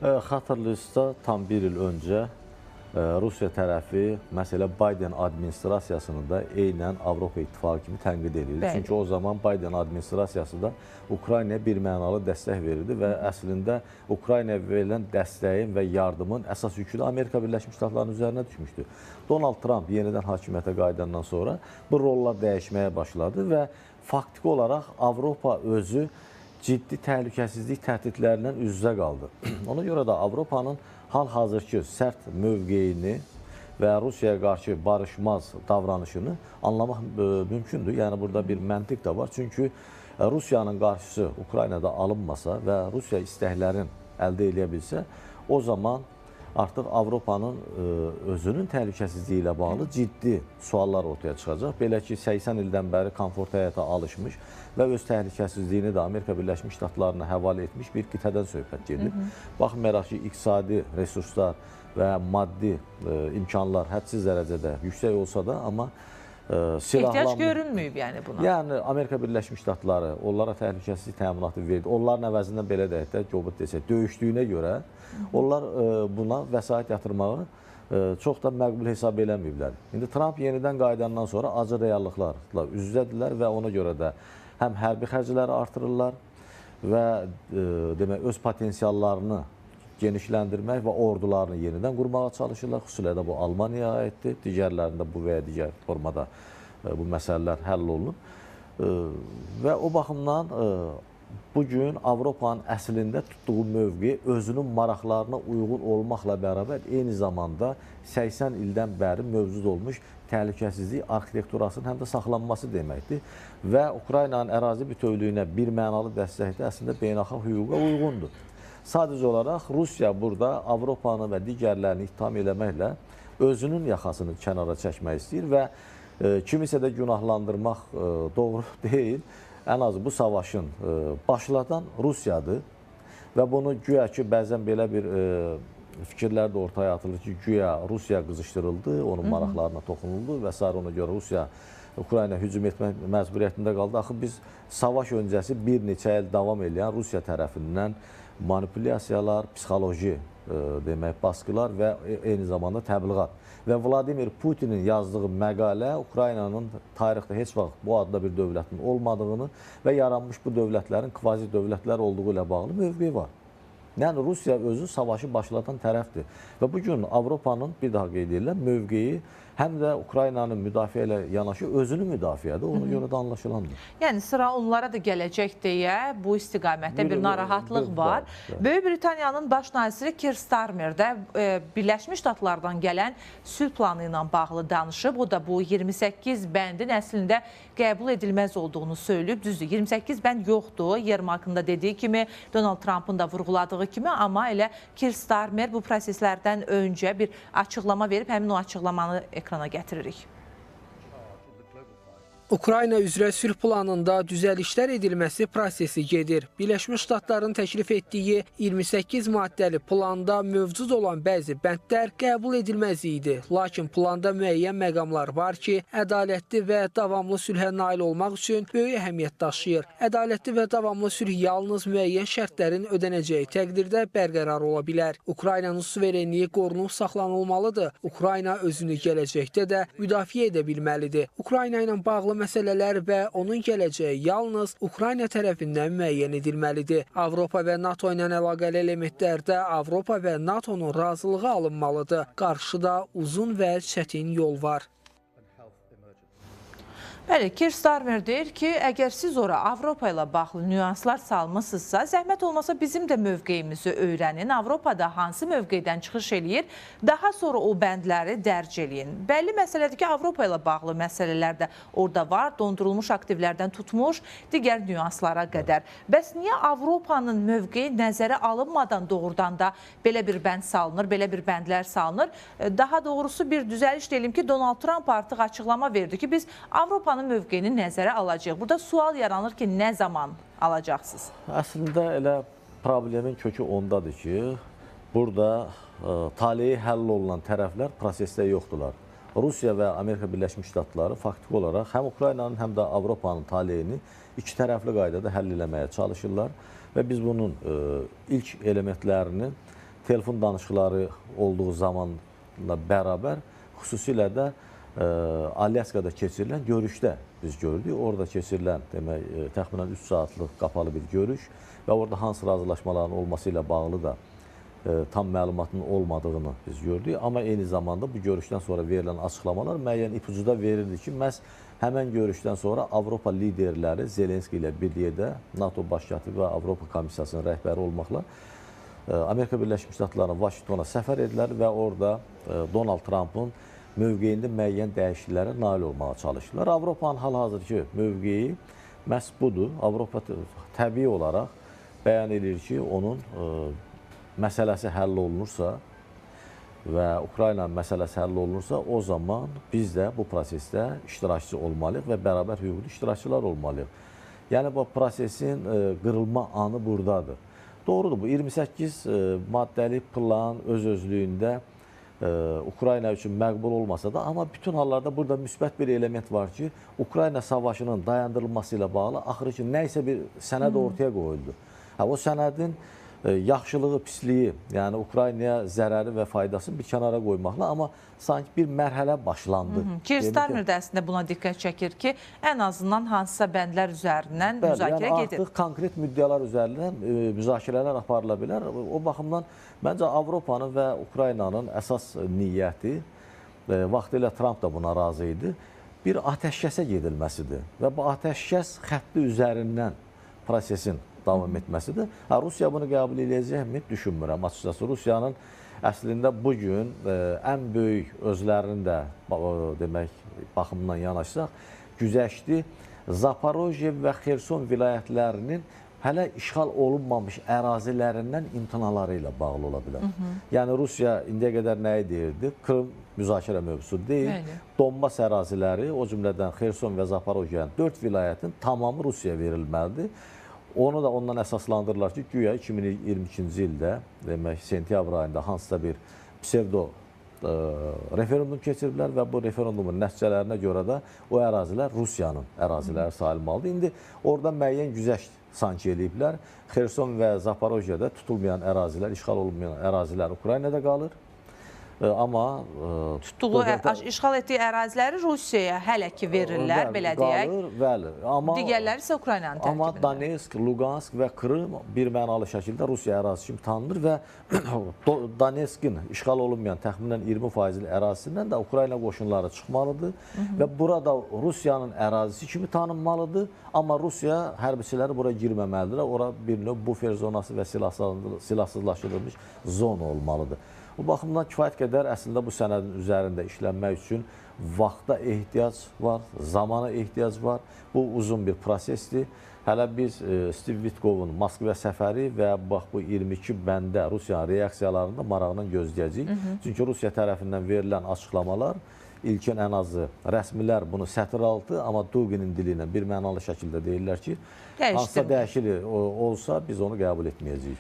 Xatırlayırsa, tam bir il öncə Rusiya tərəfi məsələ Biden administrasiyasını da eynən Avropa İttifaqı kimi tənqid edirdi. Bəli. Çünki o zaman Biden administrasiyası da Ukraynaya bir mənalı dəstək verirdi və əslində Ukraynaya verilən dəstəyin və yardımın əsas yükü də Amerika Birləşmiş Ştatlarının üzərinə düşmüşdü. Donald Trump yenidən hakimiyyətə qayıdandan sonra bu rollar dəyişməyə başladı və faktiki olaraq Avropa özü ciddi təhlükəsizlik təhdidlərindən üz-üzə qaldı. Ona görə də Avropanın hal-hazırki sərt mövqeyini və Rusiyaya qarşı barışmaz davranışını anlamaq mümkündür. Yəni, burada bir məntiq də var. Çünki Rusiyanın qarşısı Ukraynada alınmasa və Rusiya istəklərini əldə edə bilsə, o zaman artıq Avropanın özünün təhlükəsizliyi ilə bağlı ciddi suallar ortaya çıxacaq. Belə ki, 80 ildən bəri komfort həyata alışmış və öz təhlükəsizliyini də Amerika Birləşmiş Ştatlarına həvalə etmiş bir qitədən söhbət gedir. Baxmayaraq ki, iqtisadi resurslar və maddi imkanlar hədsiz dərəcədə yüksək olsa da, amma silahlanma... Ehtiyac görünməyib yəni buna. Yəni, Amerika Birləşmiş Ştatları onlara təhlükəsizlik təminatı verdi. Onların əvəzində belə deyək də, Jobut desək, döyüşdüyünə görə onlar buna vəsait yatırmağı çox da məqbul hesab eləməyiblər. İndi Trump yenidən qayıdandan sonra acı reallıqlarla üz-üzədirlər və ona görə də həm hərbi xərcləri artırırlar və demək, öz potensiallarını genişləndirmək və ordularını yenidən qurmağa çalışırlar. Xüsusilə də bu Almaniyaya aiddir. Digərlərində bu və ya digər formada bu məsələlər həll olunub. Və o baxımdan bugün Avropanın əslində tutduğu mövqe özünün maraqlarına uyğun olmaqla bərabər eyni zamanda 80 ildən bəri mövcud olmuş təhlükəsizlik arxitekturasının həm də saxlanması deməkdir. Və Ukraynanın ərazi bütövlüyünə bir mənalı dəstəkdə əslində beynəlxalq hüquqa uyğundur. Sadəcə olaraq Rusiya burada Avropanı və digərlərini ittiham eləməklə özünün yaxasını kənara çəkmək istəyir və kimisə də günahlandırmaq doğru deyil. Ən azı bu savaşın başladan Rusiyadır və bunu güya ki, bəzən belə bir fikirlər də ortaya atılır ki, güya Rusiya qızışdırıldı, onun maraqlarına toxunuldu və s. Ona görə Rusiya Ukraynaya hücum etmək məcburiyyətində qaldı. Axı biz savaş öncəsi bir neçə il davam edən Rusiya tərəfindən manipulyasiyalar, psixoloji demək, baskılar və eyni zamanda təbliğat. Və Vladimir Putinin yazdığı məqalə Ukraynanın tarixdə heç vaxt bu adda bir dövlətin olmadığını və yaranmış bu dövlətlərin kvazi dövlətlər olduğu ilə bağlı mövqeyi var. Yəni, Rusiya özü savaşı başlatan tərəfdir. Və bugün Avropanın, bir daha qeyd edirlər, mövqeyi həm də Ukraynanın müdafiə ilə yanaşı özünü müdafiədir. Ona görə də anlaşılandır. Yəni, sıra onlara da gələcək deyə bu istiqamətdə bir narahatlıq var. Böyük Britaniyanın baş naziri Keir Starmer də Birləşmiş Ştatlardan gələn sülh planı ilə bağlı danışıb. O da bu 28 bəndin əslində qəbul edilməz olduğunu söyləyib. Düzdür, 28 bənd yoxdur. Yermakında dediyi kimi, Donald Trump'ın da vurğuladığı kimi, amma elə Keir Starmer bu proseslərdən öncə bir açıqlama verib, həmin o açıqlamanı ekrana gətiririk. Ukrayna üzrə sülh planında düzəlişlər edilməsi prosesi gedir. Birləşmiş Ştatların təklif etdiyi 28 maddəli planda mövcud olan bəzi bəndlər qəbul edilməz idi. Lakin planda müəyyən məqamlar var ki, ədalətli və davamlı sülhə nail olmaq üçün böyük əhəmiyyət daşıyır. Ədalətli və davamlı sülh yalnız müəyyən şərtlərin ödənəcəyi təqdirdə bərqərar ola bilər. Ukraynanın suverenliyi qorunub saxlanılmalıdır. Ukrayna özünü gələcəkdə də müdafiə edə bilməlidir. Ukrayna ilə bağlı məsələlər və onun gələcəyi yalnız Ukrayna tərəfindən müəyyən edilməlidir. Avropa və NATO ilə əlaqəli elementlərdə Avropa və NATO'nun razılığı alınmalıdır. Qarşıda uzun və çətin yol var. Bəli, Keir Starmer deyir ki, əgər siz ora Avropa ilə bağlı nüanslar salmısınızsa, zəhmət olmasa bizim də mövqeyimizi öyrənin. Avropada hansı mövqeydən çıxış eləyir, daha sonra o bəndləri dərc eləyin. Bəlli məsələdir ki, Avropa ilə bağlı məsələlər də orada var, dondurulmuş aktivlərdən tutmuş, digər nüanslara qədər. Bəs niyə Avropanın mövqeyi nəzərə alınmadan doğrudan da belə bir bənd salınır, belə bir bəndlər salınır? Daha doğrusu bir düzəliş deyilim ki, Donald Trump artıq açıqlama verdi ki, biz Avropanın mövqeyini nəzərə alacaq. Burada sual yaranır ki, nə zaman alacaqsınız? Əslində elə problemin kökü ondadır ki, burada taleyi həll olunan tərəflər prosesdə yoxdurlar. Rusiya və Amerika Birləşmiş Ştatları faktiki olaraq həm Ukraynanın, həm də Avropanın taleyini iki tərəfli qaydada həll eləməyə çalışırlar və biz bunun ilk elementlərini telefon danışıqları olduğu zamanla bərabər xüsusilə də Alyaskada keçirilən görüşdə biz gördük. Orada keçirilən demək təxminən 3 saatlıq qapalı bir görüş və orada hansı razılaşmaların olması ilə bağlı da tam məlumatın olmadığını biz gördük. Amma eyni zamanda bu görüşdən sonra verilən açıqlamalar müəyyən ipucuda verirdi ki, məhz həmən görüşdən sonra Avropa liderləri Zelenski ilə birlikdə NATO baş katibi və Avropa Komissiyasının rəhbəri olmaqla Amerika Birləşmiş Ştatlarının Vaşinqtona səfər edilər və orada Donald Trumpın mövqeyində müəyyən dəyişikliklərə nail olmağa çalışdılar. Avropanın hal-hazırki mövqeyi məhz budur. Avropa təbii olaraq bəyan edir ki, onun məsələsi həll olunursa və Ukrayna məsələsi həll olunursa, o zaman biz də bu prosesdə iştirakçı olmalıyıq və bərabər hüquqlu iştirakçılar olmalıyıq. Yəni, bu prosesin qırılma anı buradadır. Doğrudur, bu 28 maddəli plan öz-özlüyündə Ukrayna üçün məqbul olmasa da, amma bütün hallarda burada müsbət bir element var ki, Ukrayna savaşının dayandırılması ilə bağlı axırı ki, nə isə bir sənəd ortaya qoyuldu. O sənədin yaxşılığı, pisliyi, yəni Ukraynaya zərəri və faydasını bir kənara qoymaqla, amma sanki bir mərhələ başlandı. Keir Starmer də əslində buna diqqət çəkir ki, ən azından hansısa bəndlər üzərindən müzakirə gedir. Artıq konkret müddəalar üzərindən müzakirələr aparıla bilər. O baxımdan məncə Avropanın və Ukraynanın əsas niyyəti, vaxtilə Trump da buna razı idi, bir atəşkəsə gedilməsidir və bu atəşkəs xətti üzərindən prosesin davam etməsidir. Rusiya bunu qəbul edəcəkmi? Düşünmürəm. Açıqcası Rusiyanın əslində bugün ən böyük özlərinin də demək baxımından yanaşsaq, güzəşti Zaporojye və Xerson vilayətlərinin hələ işğal olunmamış ərazilərindən imtinaları ilə bağlı ola bilər. Yəni Rusiya indiyə qədər nəyi deyirdi? Krım müzakirə mövzusu deyil. Donbas əraziləri, o cümlədən Xerson və Zaporojyenin 4 vilayətin tamamı Rusiyaya verilməlidir. Onu da ondan əsaslandırırlar ki, güya 2022-ci ildə, demək, sentyabr ayında hansısa bir psevdo referendum keçiriblər və bu referendumun nəticələrinə görə də o ərazilər Rusiyanın əraziləri sayılmalıdır. İndi orada müəyyən güzəşt sanki eləyiblər. Xerson və Zaporojyədə tutulmayan ərazilər, işğal olunmayan ərazilər Ukraynada qalır. Amma tutduğu, işğal etdiyi əraziləri Rusiyaya hələ ki verirlər, belə deyək. Bəli, amma digərləri isə Ukraynanın tərkibində. Amma Donetsk, Lugansk və Krım bir mənalı şəkildə Rusiya ərazisi kimi tanınır və Donetskin işğal olunmayan təxminən 20% ərazisindən də Ukrayna qoşunları çıxmalıdır və burada Rusiyanın ərazisi kimi tanınmalıdır. Amma Rusiya hərbiçiləri bura girməməlidir. Ora bir növ bufer zonası və silahsızlaşdırılmış zona olmalıdır. Bu baxımdan kifayət qədər əslində bu sənədin üzərində işlənmək üçün vaxta ehtiyac var, zamana ehtiyac var. Bu uzun bir prosesdir. Hələ biz Steve Witkov'un Moskva səfəri və bax bu 22 bəndə Rusiyanın reaksiyalarında maraqla gözləyəcəyik. Çünki Rusiya tərəfindən verilən açıqlamalar ilkin ən azı rəsmilər bunu sətr altı, amma Duginin dili ilə bir mənalı şəkildə deyirlər ki, hansısa dəyişiklik olsa biz onu qəbul etməyəcəyik.